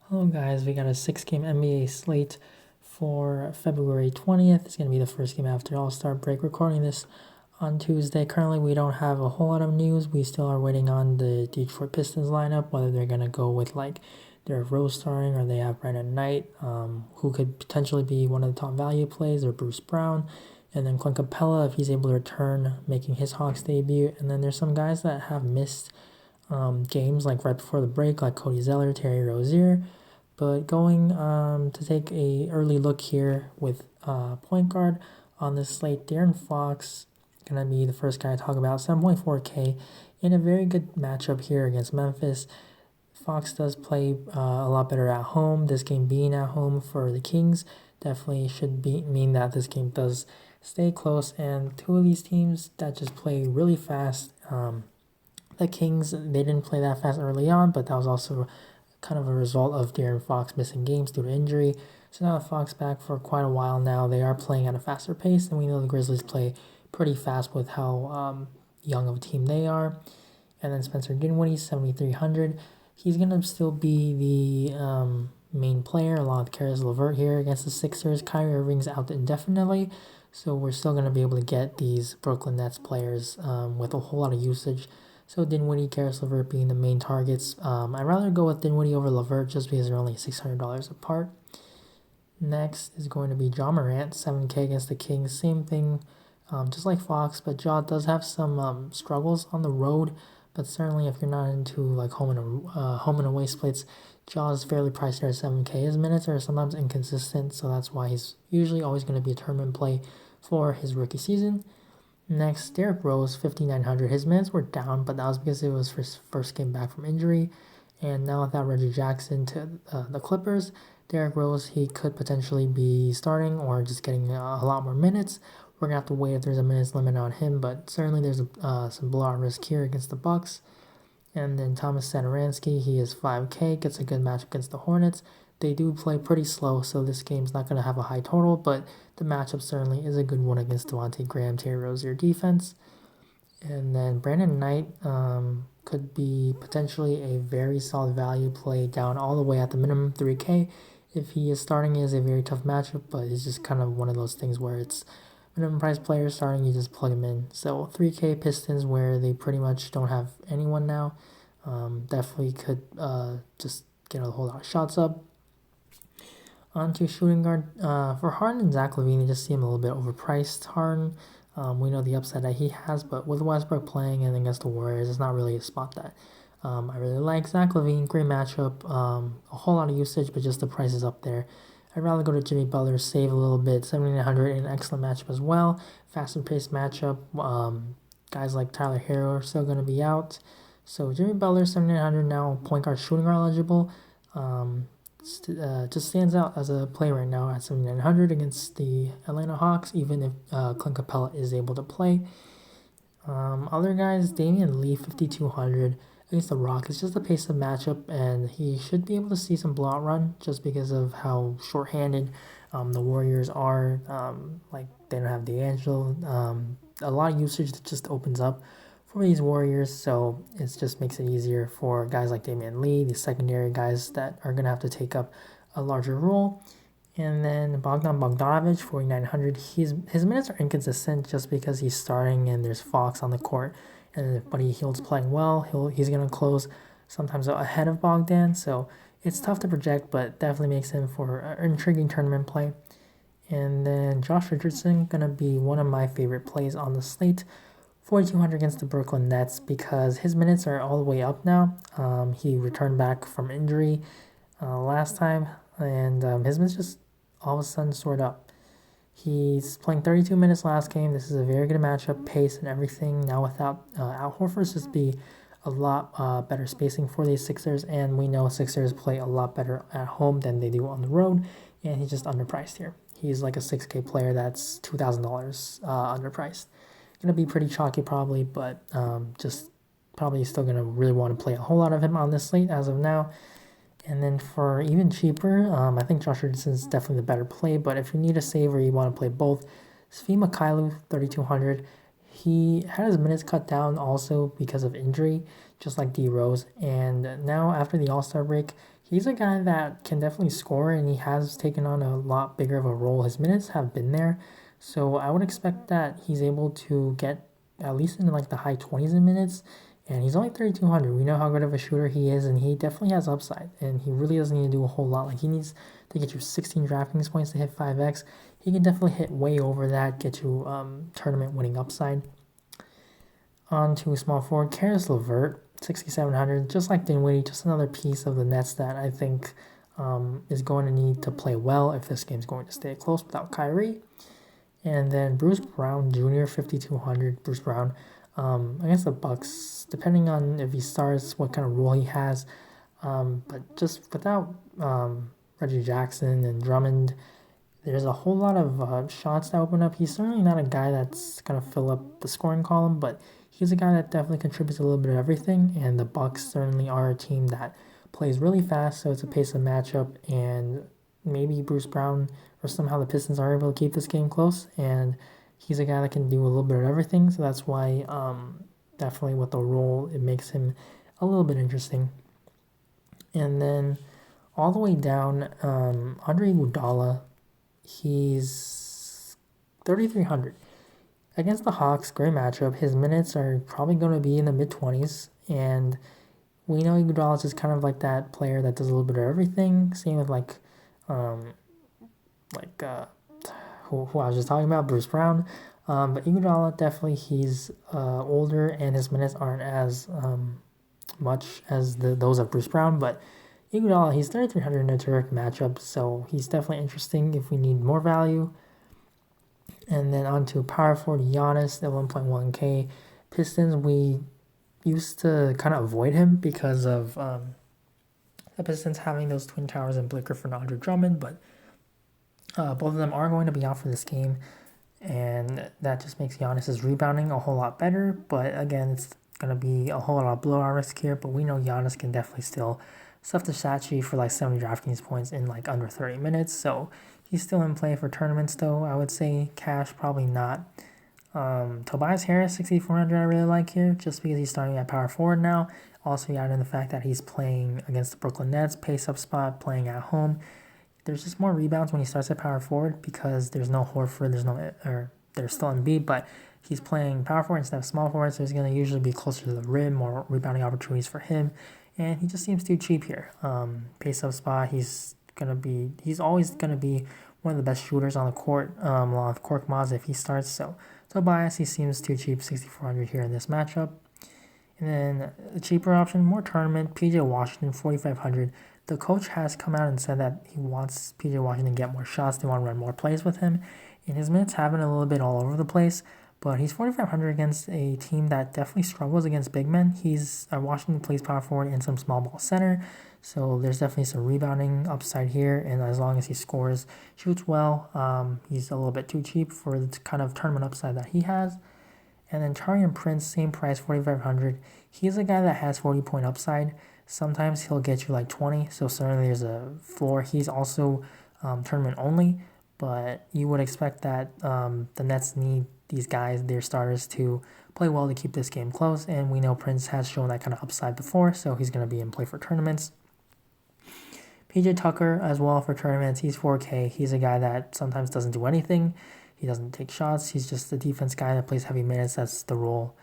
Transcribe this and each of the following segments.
Hello guys, we got a 6-game NBA slate for February 20th. It's going to be the first game after All-Star break. Recording this on Tuesday. Currently, we don't have a whole lot of news. We still are waiting on the Detroit Pistons lineup, whether they're going to go with Derrick Rose starting or they have Brandon Knight, who could potentially be one of the top value plays, or Bruce Brown. And then Clint Capela, if he's able to return, making his Hawks debut. And then there's some guys that have missed games like right before the break, like Cody Zeller, Terry Rozier. But going to take a early look here with point guard on this slate, De'Aaron Fox gonna be the first guy to talk about. 7.4K in a very good matchup here against Memphis. Fox does play a lot better at home. This game being at home for the Kings definitely should mean that this game does stay close. And two of these teams that just play really fast. The Kings, they didn't play that fast early on, but that was also kind of a result of De'Aaron Fox missing games due to injury. So now Fox back for quite a while now. They are playing at a faster pace, and we know the Grizzlies play pretty fast with how young of a team they are. And then Spencer Dinwiddie, 7,300. He's going to still be the main player along with Caris LeVert here against the Sixers. Kyrie Irving's out indefinitely, so we're still going to be able to get these Brooklyn Nets players with a whole lot of usage. So Dinwiddie, Caris LeVert being the main targets. I'd rather go with Dinwiddie over LeVert just because they're only $600 apart. Next is going to be Ja Morant, 7K against the Kings. Same thing, just like Fox, but Ja does have some struggles on the road. But certainly, if you're not into like home and away splits, Ja is fairly priced here at 7K. His minutes are sometimes inconsistent, so that's why he's usually always going to be a tournament play for his rookie season. Next, Derrick Rose, 5,900. His minutes were down, but that was because it was his first game back from injury. And now without Reggie Jackson to the Clippers, Derrick Rose, he could potentially be starting or just getting a lot more minutes. We're going to have to wait if there's a minutes limit on him, but certainly there's some blowout risk here against the Bucks. And then Thomas Satoransky, he is 5K, gets a good match against the Hornets. They do play pretty slow, so this game's not going to have a high total, but the matchup certainly is a good one against Devontae Graham, Terry Rozier defense. And then Brandon Knight could be potentially a very solid value play down all the way at the minimum 3K. If he is starting, it is a very tough matchup, but it's just kind of one of those things where it's minimum price player starting, you just plug him in. So 3K Pistons, where they pretty much don't have anyone now, definitely could just get a whole lot of shots up. On to shooting guard. For Harden and Zach LaVine, you just see him a little bit overpriced. Harden, we know the upside that he has, but with Westbrook playing and against the Warriors, it's not really a spot that I really like. Zach LaVine, great matchup. A whole lot of usage, but just the price is up there. I'd rather go to Jimmy Butler, save a little bit. 7,900, an excellent matchup as well. Faster paced matchup. Guys like Tyler Hero are still going to be out. So Jimmy Butler, 7,900 now, point guard, shooting guard eligible. Just stands out as a play right now at 7,900 against the Atlanta Hawks, even if Clint Capela is able to play. Other guys, Damian Lee, 5,200 against the Rockets. Just the pace of matchup, and he should be able to see some blowout run just because of how shorthanded the Warriors are. Like they don't have D'Angelo. A lot of usage that just opens up for these Warriors, so it just makes it easier for guys like Damian Lee, the secondary guys that are going to have to take up a larger role. And then Bogdan Bogdanovic, 4,900. His minutes are inconsistent just because he's starting and there's Fox on the court. And if Buddy Hield's playing well, he's going to close sometimes ahead of Bogdan. So it's tough to project, but definitely makes him for an intriguing tournament play. And then Josh Richardson, going to be one of my favorite plays on the slate. 4,200 against the Brooklyn Nets because his minutes are all the way up now. He returned back from injury last time, and his minutes just all of a sudden soared up. He's playing 32 minutes last game. This is a very good matchup, pace and everything. Now without Al Horford, just be a lot better spacing for these Sixers, and we know Sixers play a lot better at home than they do on the road, and he's just underpriced here. He's like a 6K player that's $2,000 underpriced. Gonna be pretty chalky probably, but just probably still gonna really want to play a whole lot of him on this slate as of now. And then for even cheaper, I think Josh Richardson is definitely the better play. But if you need a save or you want to play both, Svi Mykhailiuk, 3,200. he had his minutes cut down also because of injury, just like D Rose. And now after the All-Star break, he's a guy that can definitely score, and he has taken on a lot bigger of a role. His minutes have been there, so I would expect that he's able to get at least in like the high 20s in minutes. And he's only 3,200. We know how good of a shooter he is, and he definitely has upside. And he really doesn't need to do a whole lot. Like, he needs to get you 16 DraftKings points to hit 5x. He can definitely hit way over that, get you tournament winning upside. On to small forward, Karis LeVert, 6,700. Just like Dinwiddie, just another piece of the Nets that I think is going to need to play well if this game's going to stay close without Kyrie. And then Bruce Brown Jr., 5,200. Bruce Brown against the Bucks, depending on if he starts, what kind of role he has. But just without Reggie Jackson and Drummond, there's a whole lot of shots that open up. He's certainly not a guy that's going to fill up the scoring column, but he's a guy that definitely contributes a little bit of everything. And the Bucks certainly are a team that plays really fast, so it's a pace of matchup. And maybe Bruce Brown or somehow the Pistons are able to keep this game close. And he's a guy that can do a little bit of everything, so that's why definitely with the role, it makes him a little bit interesting. And then all the way down, Andre Iguodala, he's 3,300. Against the Hawks, great matchup. His minutes are probably going to be in the mid-20s, and we know Iguodala is just kind of like that player that does a little bit of everything. Same with who I was just talking about, Bruce Brown. But Iguodala, definitely, he's older, and his minutes aren't as much as those of Bruce Brown. But Iguodala, he's 3,300 in a terrific matchup, so he's definitely interesting if we need more value. And then on to power forward Giannis at 1.1K. Pistons, we used to kind of avoid him because of the Pistons having those Twin Towers and Blake Griffin and Andre Drummond, but both of them are going to be out for this game, and that just makes Giannis's rebounding a whole lot better. But again, it's going to be a whole lot of blowout risk here, but we know Giannis can definitely still stuff the stat sheet for like 70 DraftKings points in like under 30 minutes, so he's still in play for tournaments though. I would say cash, probably not. Tobias Harris, 6,400, I really like here, just because he's starting at power forward now. Also, you add in the fact that he's playing against the Brooklyn Nets, pace-up spot, playing at home. There's just more rebounds when he starts at power forward because there's no Horford, there's still Embiid, but he's playing power forward instead of small forward, so he's going to usually be closer to the rim, more rebounding opportunities for him, and he just seems too cheap here. Pace-up spot, he's always going to be one of the best shooters on the court, along with Korkmaz if he starts. So Tobias, he seems too cheap, 6,400 here in this matchup. And then the cheaper option, more tournament, PJ Washington, 4,500. The coach has come out and said that he wants PJ Washington to get more shots. They want to run more plays with him. And his minutes have been a little bit all over the place, but he's 4,500 against a team that definitely struggles against big men. Washington plays power forward and some small ball center, so there's definitely some rebounding upside here. And as long as he scores, shoots well, he's a little bit too cheap for the kind of tournament upside that he has. And then Taurean Prince, same price, 4,500. He's a guy that has 40-point upside. Sometimes he'll get you like 20, so certainly there's a floor. He's also tournament only, but you would expect that the Nets need these guys, their starters, to play well to keep this game close, and we know Prince has shown that kind of upside before, so he's going to be in play for tournaments. PJ Tucker as well for tournaments. He's 4K. He's a guy that sometimes doesn't do anything. He doesn't take shots. He's just a defense guy that plays heavy minutes. That's the role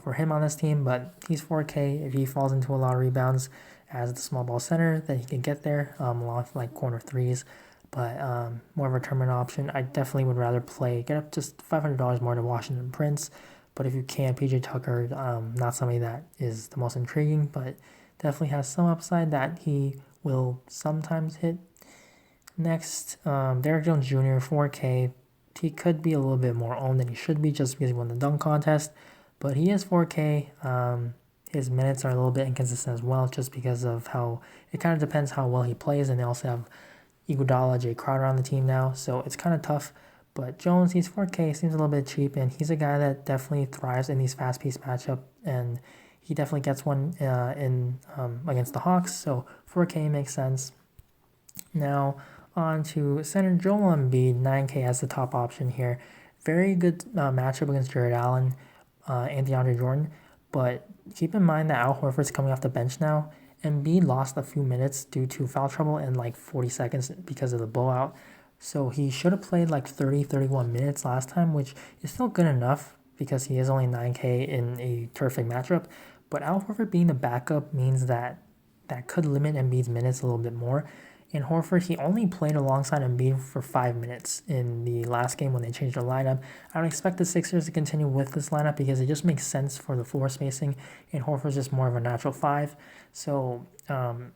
for him on this team, but he's 4K. If he falls into a lot of rebounds as the small ball center, then he can get there along with like corner threes. But more of a tournament option. I definitely would rather get up just $500 more to Washington Prince. But if you can, PJ Tucker, not somebody that is the most intriguing, but definitely has some upside that he will sometimes hit. Next, Derrick Jones Jr., 4K. He could be a little bit more owned than he should be just because he won the dunk contest. But he is 4K. His minutes are a little bit inconsistent as well, just because of how it kind of depends how well he plays. And they also have Iguodala, Jay Crowder on the team now, so it's kind of tough. But Jones, he's 4K, seems a little bit cheap, and he's a guy that definitely thrives in these fast-paced matchups, and he definitely gets one against the Hawks, so 4K makes sense. Now, on to center Joel Embiid, 9K as the top option here. very good matchup against Jared Allen and DeAndre Jordan. But keep in mind that Al Horford's coming off the bench now. Embiid lost a few minutes due to foul trouble in like 40 seconds because of the blowout. So he should have played like 30, 31 minutes last time, which is still good enough because he is only 9K in a terrific matchup. But Al Horford being the backup means that could limit Embiid's minutes a little bit more. And Horford, he only played alongside Embiid for 5 minutes in the last game when they changed the lineup. I don't expect the Sixers to continue with this lineup because it just makes sense for the floor spacing, and Horford's just more of a natural 5. So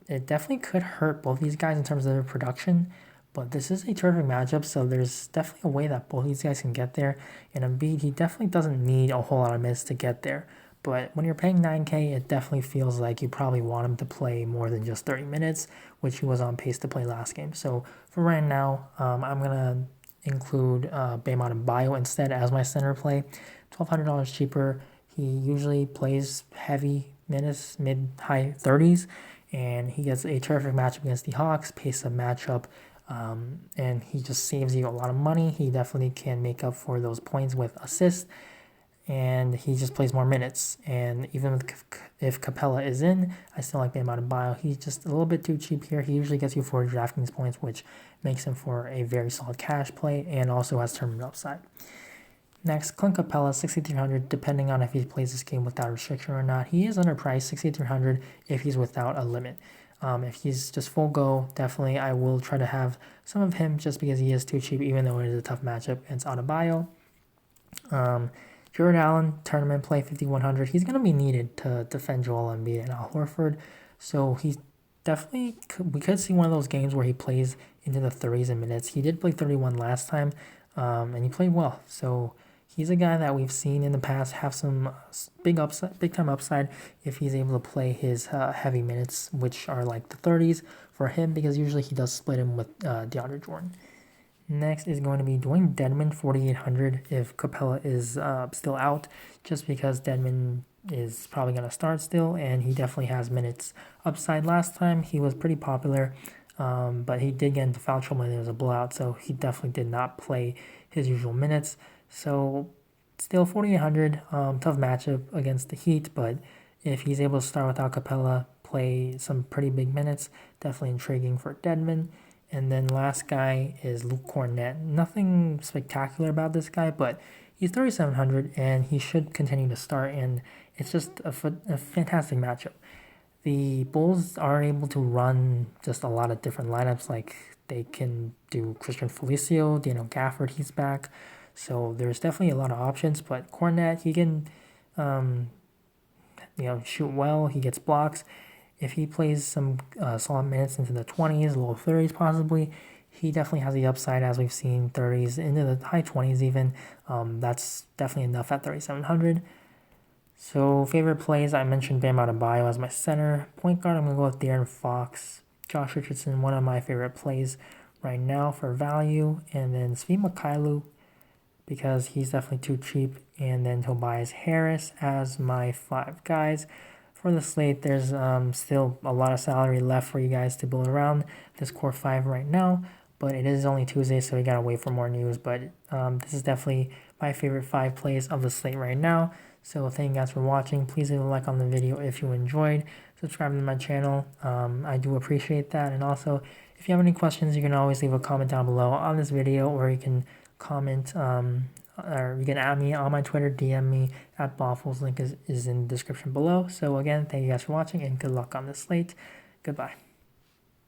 it definitely could hurt both these guys in terms of their production. But this is a terrific matchup, so there's definitely a way that both these guys can get there. And Embiid, he definitely doesn't need a whole lot of minutes to get there. But when you're paying 9K, it definitely feels like you probably want him to play more than just 30 minutes, which he was on pace to play last game. So for right now, I'm going to include Bam Adebayo instead as my center play. $1,200 cheaper. He usually plays heavy minutes, mid-high 30s, and he gets a terrific matchup against the Hawks, pace of matchup, and he just saves you a lot of money. He definitely can make up for those points with assists, and he just plays more minutes. And even if Capela is in, I still like Bam Adebayo. He's just a little bit too cheap here. He usually gets you 40 DraftKings points, which makes him for a very solid cash play and also has tournament upside. Next, Clint Capela, 6,300, depending on if he plays this game without restriction or not. He is underpriced, 6,300 if he's without a limit. If he's just full go, definitely I will try to have some of him just because he is too cheap, even though it is a tough matchup against Adebayo. Jared Allen, tournament play, 5,100. He's going to be needed to defend Joel Embiid and Al Horford. So he's definitely, we could see one of those games where he plays into the 30s in minutes. He did play 31 last time, and he played well. So he's a guy that we've seen in the past have some big time upside if he's able to play his heavy minutes, which are like the 30s for him, because usually he does split him with DeAndre Jordan. Next is going to be Dwayne Denman, 4,800 if Capela is still out, just because Denman is probably going to start still, and he definitely has minutes upside. Last time he was pretty popular, but he did get into foul trouble and there was a blowout, so he definitely did not play his usual minutes. So still 4,800, tough matchup against the Heat, but if he's able to start without Capela, play some pretty big minutes, definitely intriguing for Denman. And then last guy is Luke Cornett. Nothing spectacular about this guy, but he's 3,700 and he should continue to start, and it's just a fantastic matchup. The Bulls are able to run just a lot of different lineups, like they can do Christian Felicio, Daniel Gafford, he's back. So there's definitely a lot of options, but Cornett, he can shoot well, he gets blocks. If he plays some solid minutes into the 20s, low 30s possibly, he definitely has the upside, as we've seen, 30s into the high 20s even. That's definitely enough at 3,700. So favorite plays, I mentioned Bam Adebayo as my center. Point guard, I'm going to go with De'Aaron Fox. Josh Richardson, one of my favorite plays right now for value. And then Svi Mykhailiuk, because he's definitely too cheap. And then Tobias Harris as my 5 guys. For the slate, there's still a lot of salary left for you guys to build around this core 5 right now, but it is only Tuesday, so we gotta wait for more news. But this is definitely my favorite 5 plays of the slate right now. So thank you guys for watching. Please leave a like on the video if you enjoyed. Subscribe to my channel. I do appreciate that. And also, if you have any questions, you can always leave a comment down below on this video, or you can comment or you can add me on my Twitter, DM me at Boffles. Link is in the description below. So again, thank you guys for watching and good luck on this slate. Goodbye.